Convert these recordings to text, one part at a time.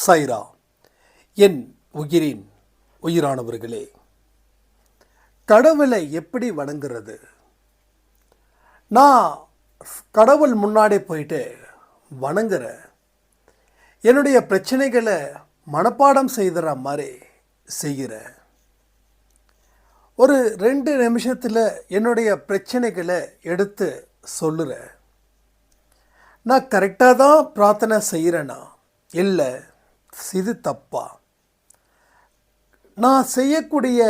சைரா, என் உயிரின் உயிரானவர்களே, கடவுளை எப்படி வணங்குறது? நான் கடவுள் முன்னாடி போயிட்டு வணங்குறேன். என்னுடைய பிரச்சனைகளை மனப்பாடம் செய்கிற மாதிரி செய்கிறேன். ஒரு 2 நிமிஷத்தில் என்னுடைய பிரச்சனைகளை எடுத்து சொல்லுறேன். நான் கரெக்டாக தான் பிரார்த்தனை செய்கிறேனா இல்லை இது தப்பா? நான் செய்யக்கூடிய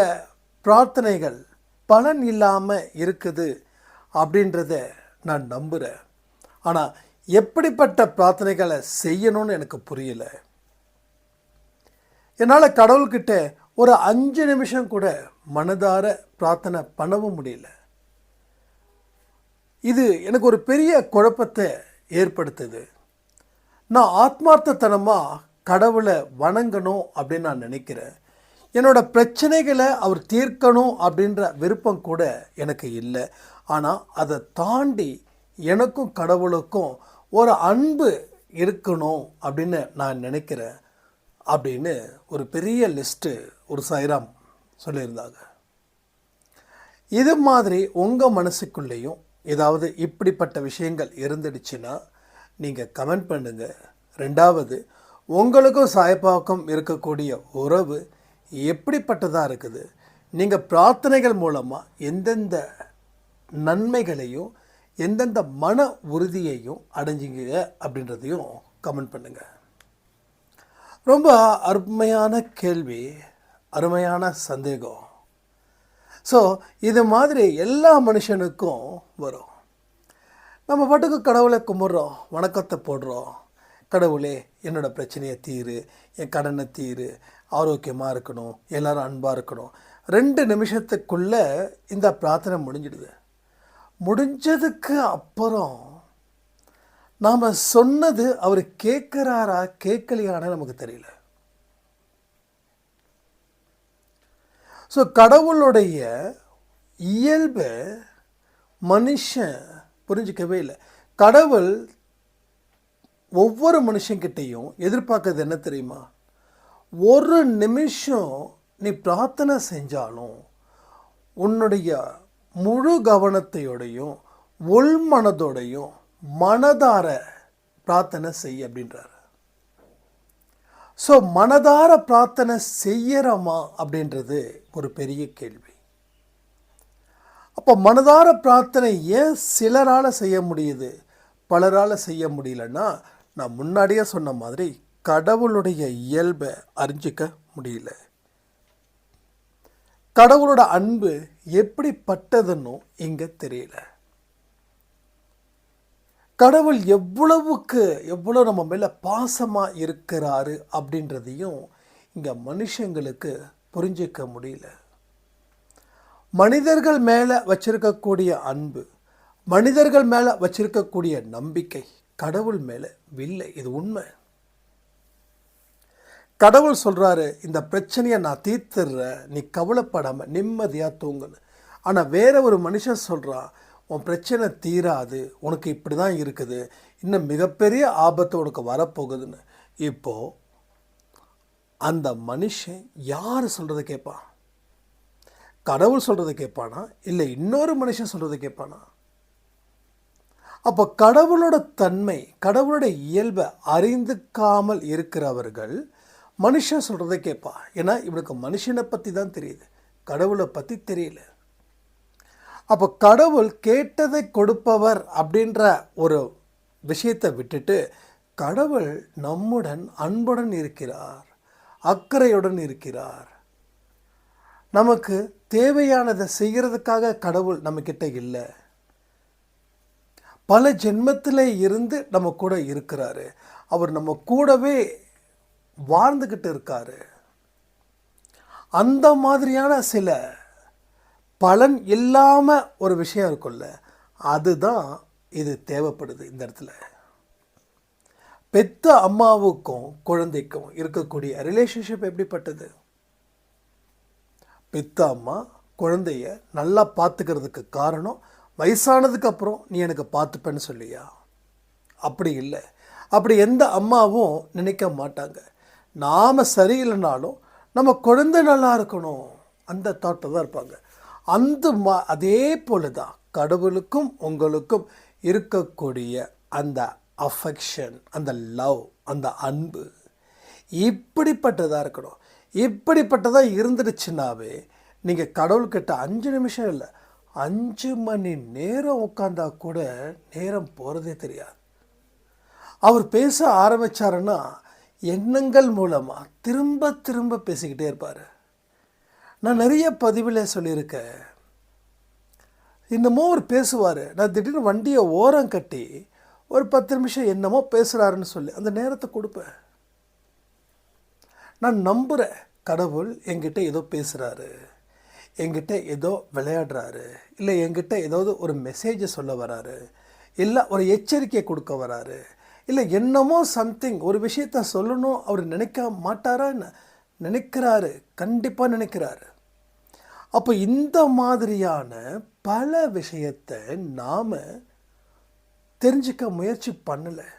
பிரார்த்தனைகள் பலன் இல்லாமல் இருக்குது அப்படின்றத நான் நம்புகிறேன். ஆனால் எப்படிப்பட்ட பிரார்த்தனைகளை செய்யணும்னு எனக்கு புரியலை. என்னால் கடவுள்கிட்ட ஒரு 5 நிமிஷம் கூட மனதார பிரார்த்தனை பண்ணவும் முடியல. இது எனக்கு ஒரு பெரிய குழப்பத்தை ஏற்படுத்துது. நான் ஆத்மார்த்தத்தனமாக கடவுளை வணங்கணும் அப்படின்னு நான் நினைக்கிறேன். என்னோடய பிரச்சனைகளை அவர் தீர்க்கணும் அப்படின்ற விருப்பம் கூட எனக்கு இல்லை. ஆனால் அதை தாண்டி எனக்கும் கடவுளுக்கும் ஒரு அன்பு இருக்கணும் அப்படின்னு நான் நினைக்கிறேன் அப்படின்னு ஒரு பெரிய லிஸ்ட்டு ஒரு சாய்ராம் சொல்லியிருந்தாங்க. இது மாதிரி உங்கள் மனசுக்குள்ளேயும் ஏதாவது இப்படிப்பட்ட விஷயங்கள் இருந்துடுச்சுன்னா நீங்கள் கமெண்ட் பண்ணுங்கள். 2வது, உங்களுக்கும் சாய்பாவுக்கும் இருக்கக்கூடிய உறவு எப்படிப்பட்டதாக இருக்குது? நீங்கள் பிரார்த்தனைகள் மூலமாக எந்தெந்த நன்மைகளையும் எந்தெந்த மன உறுதியையும் அடைஞ்சிங்க அப்படின்றதையும் கமெண்ட் பண்ணுங்கள். ரொம்ப அருமையான கேள்வி, அருமையான சந்தேகம். ஸோ இது மாதிரி எல்லா மனுஷனுக்கும் வரும். நம்ம பாட்டுக்கு கடவுளை கும்பிட்றோம், வணக்கத்தை போடுறோம். கடவுளே என்னோடய பிரச்சனையை தீரு, என் கடனை தீரு, ஆரோக்கியமாக இருக்கணும், எல்லோரும் அன்பாக இருக்கணும். 2 நிமிஷத்துக்குள்ளே இந்த பிரார்த்தனை முடிஞ்சிடுது. முடிஞ்சதுக்கு அப்புறம் நாம் சொன்னது அவர் கேட்குறாரா கேட்கலையான்னு நமக்கு தெரியல. ஸோ கடவுளுடைய இயல்பை மனுஷன் புரிஞ்சிக்கவே இல்லை. கடவுள் ஒவ்வொரு மனுஷங்கிட்டையும் எதிர்பார்க்கறது என்ன தெரியுமா? ஒரு நிமிஷம் நீ பிரார்த்தனை செஞ்சாலும் உன்னுடைய முழு கவனத்தையோடையும் உள்மனதோடையும் மனதார பிரார்த்தனை செய் அப்படின்றார். ஸோ மனதார பிரார்த்தனை செய்யறோமா அப்படின்றது ஒரு பெரிய கேள்வி. அப்போ மனதார பிரார்த்தனை ஏன் சிலரால் செய்ய முடியுது, பலரால் செய்ய முடியலன்னா, நான் முன்னாடியே சொன்ன மாதிரி கடவுளுடைய இயல்பை அறிஞ்சிக்க முடியல. கடவுளோட அன்பு எப்படிப்பட்டதுன்னு இங்கே தெரியல. கடவுள் எவ்வளோ நம்ம மேலே பாசமாக இருக்கிறாரு அப்படின்றதையும் இங்கே மனுஷங்களுக்கு புரிஞ்சிக்க முடியல. மனிதர்கள் மேலே வச்சிருக்கக்கூடிய அன்பு, மனிதர்கள் மேலே வச்சிருக்கக்கூடிய நம்பிக்கை கடவுள் மேலே இல்லை. இது உண்மை. கடவுள் சொல்கிறாரு, இந்த பிரச்சனையை நான் தீர்த்துடுறேன், நீ கவலைப்படாமல் நிம்மதியாக தூங்குன்னு. ஆனால் வேற ஒரு மனுஷன் சொல்கிறான், உன் பிரச்சனை தீராது, உனக்கு இப்படி தான் இருக்குது, இன்னும் மிகப்பெரிய ஆபத்து உனக்கு வரப்போகுதுன்னு. இப்போது அந்த மனுஷன் யார் சொல்கிறத கேட்பான்? கடவுள் சொல்கிறத கேட்பானா இல்லை இன்னொரு மனுஷன் சொல்கிறத கேட்பானா? அப்போ கடவுளோட தன்மை, கடவுளோட இயல்பை அறிந்துக்காமல் இருக்கிறவர்கள் மனுஷன் சொல்கிறத கேட்பா. ஏன்னா இவனுக்கு மனுஷனை பற்றி தான் தெரியுது, கடவுளை பற்றி தெரியல. அப்போ கடவுள் கேட்டதை கொடுப்பவர் அப்படின்ற ஒரு விஷயத்தை விட்டுட்டு கடவுள் நம்முடன் அன்புடன் இருக்கிறார், அக்கறையுடன் இருக்கிறார். நமக்கு தேவையானதை செய்கிறதுக்காக கடவுள் நம்மக்கிட்ட இல்லை, பல ஜென்மத்தில் இருந்து நம்ம கூட இருக்கிறாரு. அவர் நம்ம கூடவே வாழ்ந்துக்கிட்டு இருக்காரு. அந்த மாதிரியான சில பலன் இல்லாமல் ஒரு விஷயம் இருக்குல்ல, அதுதான் இது தேவைப்படுது. இந்த இடத்துல பெத்த அம்மாவுக்கும் குழந்தைக்கும் இருக்கக்கூடிய ரிலேஷன்ஷிப் எப்படிப்பட்டது? பெத்த அம்மா குழந்தைய நல்லா பார்த்துக்கிறதுக்கு காரணம் வயசானதுக்கு அப்புறம் நீ எனக்கு பார்த்துப்பேன்னு சொல்லியா? அப்படி இல்லை. அப்படி எந்த அம்மாவும் நினைக்க மாட்டாங்க. நாம் சரியில்லைனாலும் நம்ம குழந்தை நல்லா இருக்கணும், அந்த தாட்டில் தான் இருப்பாங்க. அதே போல தான் கடவுளுக்கும் உங்களுக்கும் இருக்கக்கூடிய அந்த அஃபெக்ஷன், அந்த லவ், அந்த அன்பு இப்படிப்பட்டதாக இருக்கணும். இப்படிப்பட்டதாக இருந்துடுச்சுன்னாவே நீங்கள் கடவுள்கிட்ட 5 நிமிஷம் இல்லை, 5 மணி நேரம் உட்காந்தா கூட நேரம் போகிறதே தெரியாது. அவர் பேச ஆரம்பித்தாருன்னா எண்ணங்கள் மூலமாக திரும்ப திரும்ப பேசிக்கிட்டே இருப்பார். நான் நிறைய பதிவில் சொல்லியிருக்கேன், இன்னமும் அவர் பேசுவார். நான் திடீர்னு வண்டியை ஓரம் கட்டி ஒரு 10 நிமிஷம் என்னமோ பேசுகிறாருன்னு சொல்லி அந்த நேரத்தை கொடுப்பேன். நான் நம்புகிறேன், கடவுள் என்கிட்ட ஏதோ பேசுகிறாரு, என்கிட்ட ஏதோ விளையாடுறாரு, இல்லை என்கிட்ட ஏதாவது ஒரு மெசேஜை சொல்ல வராரு, இல்லை ஒரு எச்சரிக்கையை கொடுக்க வராரு, இல்லை என்னமோ சம்திங் ஒரு விஷயத்த சொல்லணும் அவர் நினைக்க மாட்டாரா, நினைக்கிறாரு, கண்டிப்பாக நினைக்கிறாரு. அப்போ இந்த மாதிரியான பல விஷயத்தை நாம் தெரிஞ்சுக்க முயற்சி பண்ணலை.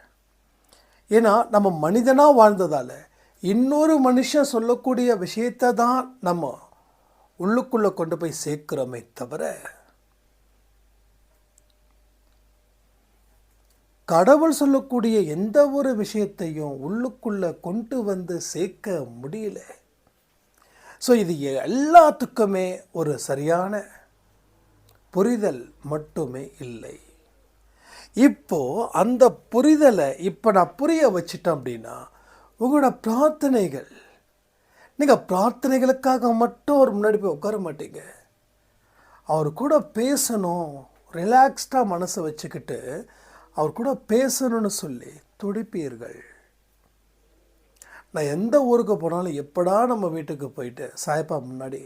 ஏன்னா நம்ம மனிதனாக வாழ்ந்ததால் இன்னொரு மனுஷன் சொல்லக்கூடிய விஷயத்தை தான் நம்ம உள்ளுக்குள்ளே கொண்டு போய் சேர்க்கிறோமே தவிர கடவுள் சொல்லக்கூடிய எந்த ஒரு விஷயத்தையும் உள்ளுக்குள்ளே கொண்டு வந்து சேர்க்க முடியல. ஸோ இது எல்லாத்துக்குமே ஒரு சரியான புரிதல் மட்டுமே இல்லை. இப்போது அந்த புரிதலை இப்போ நான் புரிய வச்சிட்டேன் அப்படின்னா உங்களோட பிரார்த்தனைகள், நீங்கள் பிரார்த்தனைகளுக்காக மட்டும் அவர் முன்னாடி போய் உட்கார மாட்டீங்க. அவர் கூட பேசணும், ரிலாக்ஸ்டாக மனசை வச்சுக்கிட்டு அவர் கூட பேசணும்னு சொல்லி துடிப்பீர்கள். நான் எந்த ஊருக்கு போனாலும் எப்படா நம்ம வீட்டுக்கு போயிட்டு சாய்ப்பா முன்னாடி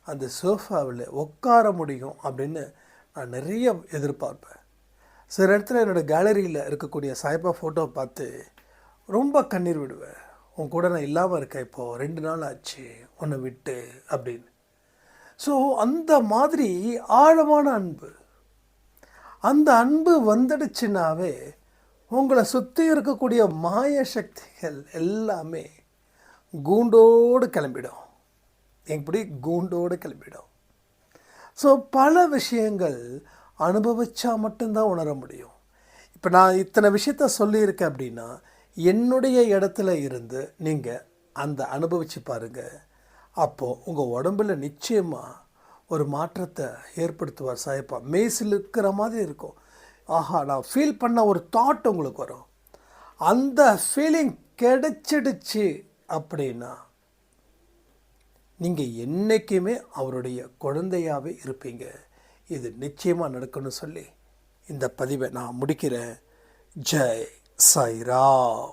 அந்த சோஃபாவில் உட்கார முடியும் அப்படின்னு நான் நிறைய எதிர்பார்ப்பேன். சில இடத்துல என்னோடய கேலரியில் இருக்கக்கூடிய சாய்ப்பா ஃபோட்டோவை பார்த்து ரொம்ப கண்ணீர் விடுவேன். உன் கூட நான் இல்லாமல் இருக்கேன், இப்போது 2 நாள் ஆச்சு உன்னை விட்டு அப்படின்னு. ஸோ அந்த மாதிரி ஆழமான அன்பு, அந்த அன்பு வந்துடுச்சுன்னாவே உங்களை சுற்றி இருக்கக்கூடிய மாய சக்திகள் எல்லாமே கூண்டோடு கிளம்பிடும். எப்படி கூண்டோடு கிளம்பிடும். ஸோ பல விஷயங்கள் அனுபவிச்சா மட்டும்தான் உணர முடியும். இப்போ நான் இத்தனை விஷயத்த சொல்லியிருக்கேன் அப்படின்னா என்னுடைய இடத்துல இருந்து நீங்கள் அந்த அனுபவித்து பாருங்கள். அப்போது உங்கள் உடம்பில் நிச்சயமாக ஒரு மாற்றத்தை ஏற்படுத்துவார் சாயப்பா. மெய்சில் இருக்கிற மாதிரி இருக்கும். ஆஹா, நான் ஃபீல் பண்ண ஒரு தாட் உங்களுக்கு வரும். அந்த ஃபீலிங் கிடைச்சிடுச்சு அப்படின்னா நீங்கள் என்றைக்குமே அவருடைய குழந்தையாகவே இருப்பீங்க. இது நிச்சயமாக நடக்கும்னு சொல்லி இந்த பதிவை நான் முடிக்கிறேன். ஜெய் சாய்ராம்.